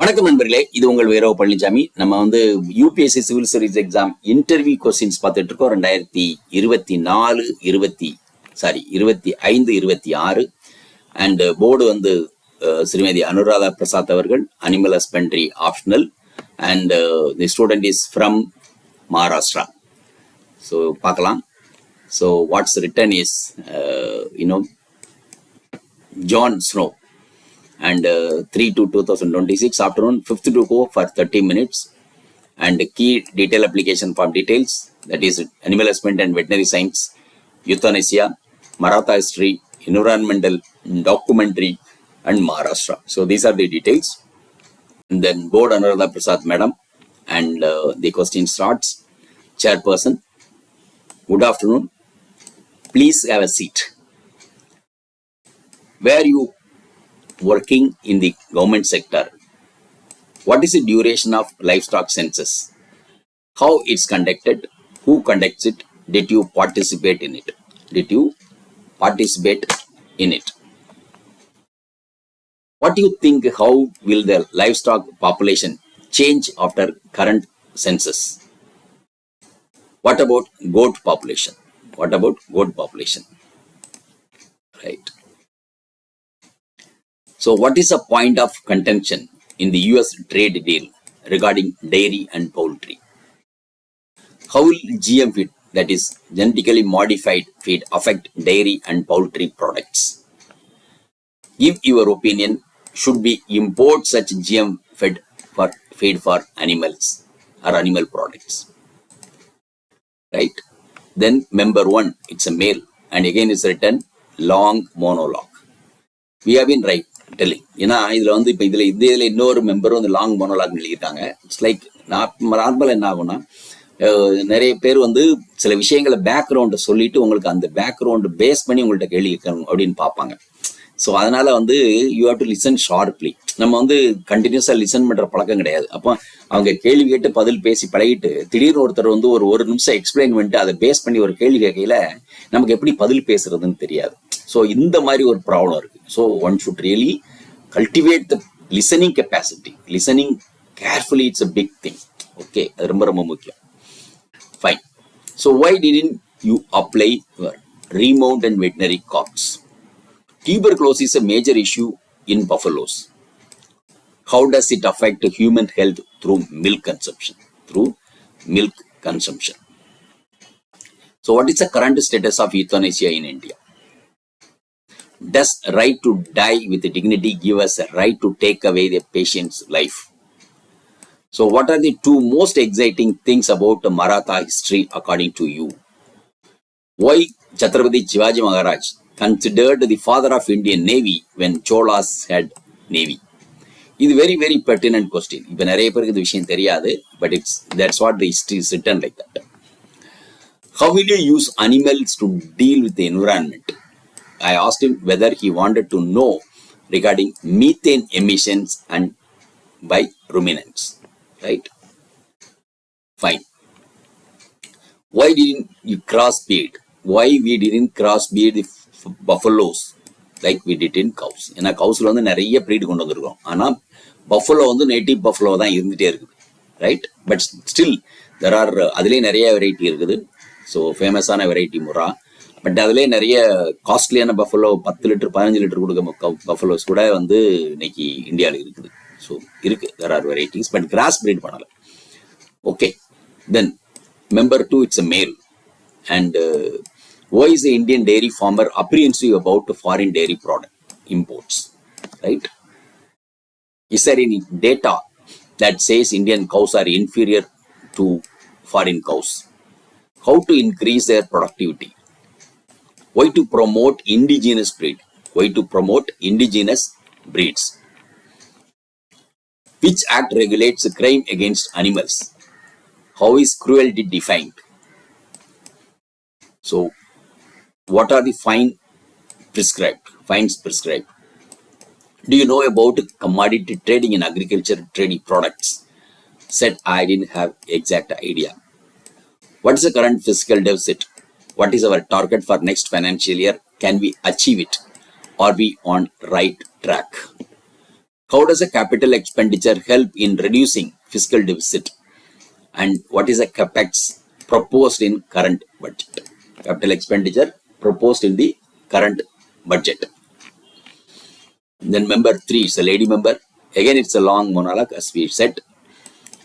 வணக்கம் நண்பர்களே, இது உங்கள் வீரவ பழனிசாமி. நம்ம UPSC civil service exam interview questions பார்த்துட்டு இருக்கோம். 2025-26 அண்ட் போர்டு ஸ்ரீமதி அனுராதா பிரசாத் அவர்கள், animal husbandry optional, and the student is from Maharashtra. So பார்க்கலாம். So what's written is John Snow, and 3/2/2026 afternoon 5th to go for 30 minutes, and key detail application form details, that is animal husbandry and veterinary science, euthanasia, Mahatashtra, environmental documentary, and Maharashtra. So these are the details. And then board Anuradha Prasad madam, and the question starts. Chairperson, good afternoon, please have a seat. Where you working in the government sector? What is the duration of livestock census? How it's conducted? Who conducts it? Did you participate in it? What do you think? How will the livestock population change after current census? What about goat population? Right. So what is the point of contention in the US trade deal regarding dairy and poultry? How will GM feed, that is genetically modified feed, affect dairy and poultry products? Give your opinion. Should we import such GM feed for animals or animal products? Right. Then member 1, it's a male, and again it's written long monologue. We have been telling. ஏன்னா இதுல இன்னொரு மெம்பரும் long monologue எழுதியிருக்காங்க. It's like நார்மலாக என்ன ஆகும்னா, நிறைய பேர் சில விஷயங்களை பேக்ரவுண்டை சொல்லிட்டு உங்களுக்கு அந்த பேக்ரவுண்டு பேஸ் பண்ணி உங்கள்கிட்ட கேள்வி கேட்கணும் அப்படின்னு பார்ப்பாங்க. ஸோ அதனால you have to listen sharply. நம்ம கண்டினியூஸாக லிசன் பண்ணுற பழக்கம் கிடையாது. அப்போ அவங்க கேள்வி கேட்டு பதில் பேசி பழகிட்டு திடீர்னு ஒருத்தர் ஒரு நிமிஷம் எக்ஸ்பிளைன் பண்ணிட்டு அதை பேஸ் பண்ணி ஒரு கேள்வி கேட்கையில நமக்கு எப்படி பதில் பேசுறதுன்னு தெரியாது. ஸோ இந்த மாதிரி ஒரு ப்ராப்ளம் இருக்கு. So one should really cultivate the listening capacity. Listening carefully, it's a big thing. Okay, அது ரொம்ப ரொம்ப முக்கியம். Fine. So why didn't you apply remount and veterinary costs? Tuberculosis is a major issue in buffaloes. How does it affect human health through milk consumption? So what is the current status of euthanasia in India? Does right to die with dignity give us a right to take away the patient's life? So what are the two most exciting things about Maratha history according to you? Why Chhatrapati Shivaji Maharaj considered the father of Indian Navy when Cholas had Navy? இது very very pertinent question. இப்போ நிறைய பேருக்கு இந்த விஷயம் தெரியாது, but that's what the history is written like that. How will you use animals to deal with the environment? I asked him whether he wanted to know regarding methane emissions and by ruminants. Right? Fine. Why didn't you crossbreed? Why we didn't crossbreed the buffaloes like we did in cows? ஏன்னா கவுஸ்ல நிறைய breed கொண்டு வந்திருக்கோம். ஆனால் buffalo native buffalo தான் இருந்துகிட்டே இருக்குது. Right. But still there are, அதுலேயே நிறைய வெரைட்டி இருக்குது. ஸோ ஃபேமஸான வெரைட்டி முறா. பட் அதுலேயே நிறைய காஸ்ட்லியான பஃபலோ, 10 லிட்டர் 15 லிட்டர் கொடுக்க பஃபலோஸ் கூட இன்னைக்கு இந்தியாவில் இருக்குது. ஸோ இருக்கு, there are varieties, but cross breed பண்ணலை. Okay. Then member 2, it's a male. And why is the Indian dairy farmer apprehensive about foreign dairy product imports? Right? Is there any data that says Indian cows are inferior to foreign cows? How to increase their productivity? Why to promote indigenous breeds? Which act regulates crime against animals? How is cruelty defined? So what are the fines prescribed? Do you know about commodity trading in agriculture trading products? Said I didn't have exact idea. What is the current fiscal deficit? What is our target for next financial year? Can we achieve it? Are we on right track? How does a capital expenditure help in reducing fiscal deficit? And what is a capex proposed in current budget? Capital expenditure proposed in the current budget. Then member 3 is a lady member. Again, it's a long monologue, as we said.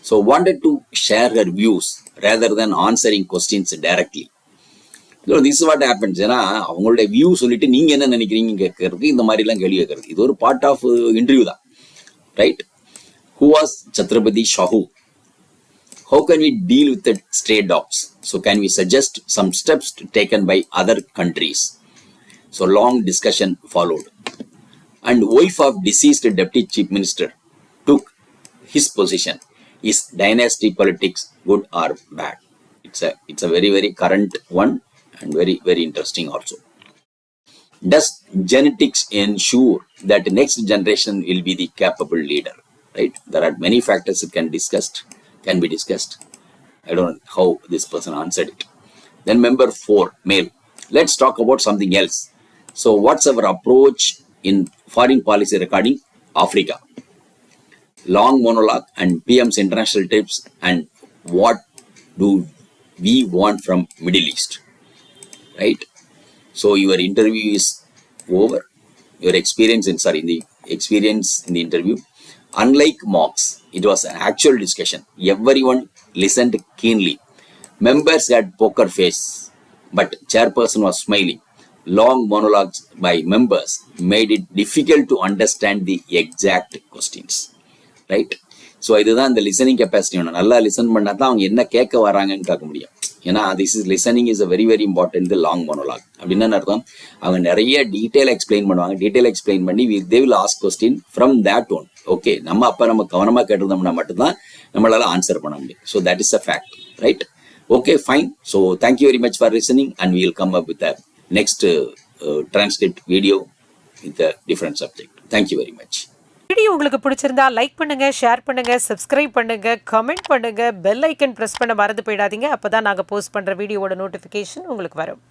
So wanted to share her views rather than answering questions directly. So this is what happens. அவங்களுடைய view சொல்லிட்டு நீங்க என்ன நினைக்கிறீங்க கேட்கறதுக்கு இந்த மாதிரி எல்லாம் கேள்வி கேட்கறது. இது ஒரு பார்ட் ஆஃப் இன்டர்வியூ தான், right? Who was Chhatrapati Shahu? How can we deal with the stray dogs? So can we suggest some steps taken by other countries? So long discussion followed. And wife of deceased deputy chief minister took his position. Is dynasty politics good or bad? It's a very, very current one and very, very interesting also. Does genetics ensure that the next generation will be the capable leader? Right? There are many factors that can be discussed. I don't know how this person answered it. Then member 4, male. Let's talk about something else. So what's our approach in foreign policy regarding Africa? Long monologue and PM's international trips and what do we want from Middle East, right? So your interview is over. Your experience in the interview. Unlike mocks, it was an actual discussion. Everyone listened keenly. Members had poker face, but chairperson was smiling. Long monologues by members made it difficult to understand the exact questions. Right? So இதுதான் இந்த listening capacity வேணும். நல்லா listen பண்ணால் தான் அவங்க என்ன கேட்க வராங்கன்னு கேட்க முடியும். ஏன்னா listening is a very very important long monologue. அப்படின்னு அர்த்தம் அவங்க நிறைய டீட்டெயில் எக்ஸ்பிளைன் பண்ணுவாங்க. டீட்டெயில் எக்ஸ்பிளைன் பண்ணி they will ask question from that one. Okay, நம்ம கவனமாக கேட்டிருந்தோம்னா மட்டும்தான் நம்மளால ஆன்சர் பண்ண முடியும். So that is a fact, right? Okay, fine. So thank you very much for listening and we will come up with next transcript video with different subject. Thank you very much. Video உங்களுக்கு பிடிச்சிருந்தா like பண்ணுங்க, share பண்ணுங்க, subscribe பண்ணுங்க, comment பண்ணுங்க, bell icon press பண்ண மறந்து போயிடாதீங்க. அப்பதான் நாங்க போஸ்ட் பண்ற வீடியோவோட நோட்டிபிகேஷன் உங்களுக்கு வரும்.